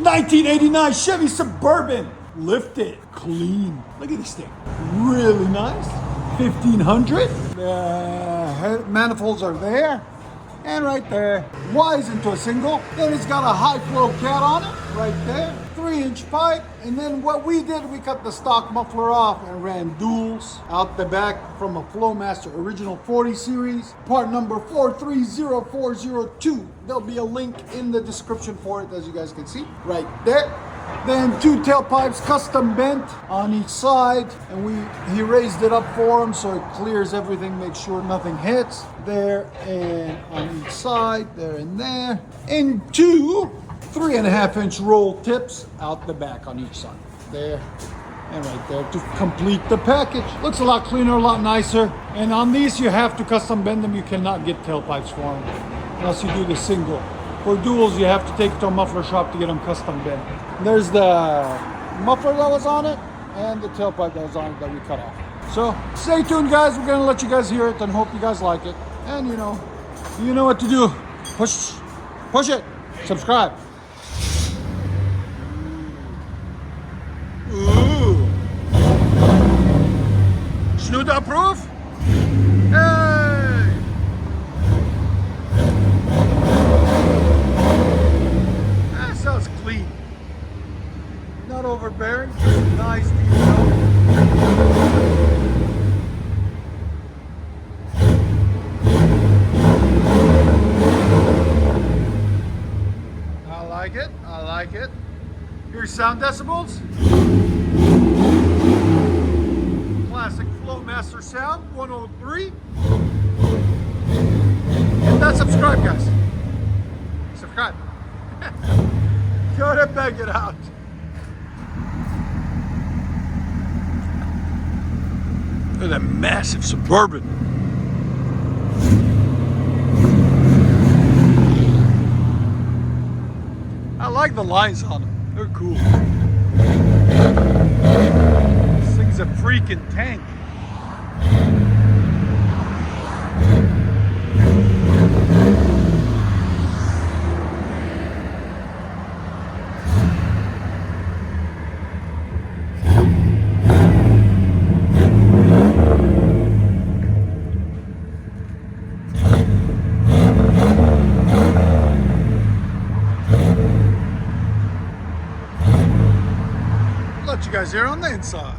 1989 Chevy Suburban. Lifted, clean. Look at this thing. Really nice. 1500. The manifolds are there. And right there, Y's into a single. Then it's got a high flow cat on it, right there. 3-inch pipe. And then what we did, we cut the stock muffler off and ran duals out the back from a FLOWMASTer original 40 series. Part number 430402. There'll be a link in the description for it, as you guys can see, right there. Then 2 tailpipes custom bent on each side, and he raised it up for him so it clears everything, make sure nothing hits. There and on each side, there and there. And 2 3.5-inch roll tips out the back on each side. There and right there to complete the package. Looks a lot cleaner, a lot nicer. And on these, you have to custom bend them. You cannot get tailpipes for them unless you do the single. For duals, you have to take it to a muffler shop to get them custom bent. There's the muffler that was on it and the tailpipe that was on it that we cut off. So stay tuned, guys. We're gonna let you guys hear it and hope you guys like it. And you know what to do. Push it. Subscribe. Ooh. Snoot approve? Hey! That sounds clean. Not overbearing, just nice detail. I like it. Here's sound decibels. Classic FLOWMASTer sound, 103. Hit that subscribe, guys. Subscribe. Go to bang it out. Look at that massive Suburban. I like the lines on them. They're cool. This thing's a freaking tank. Let you guys hear on the inside.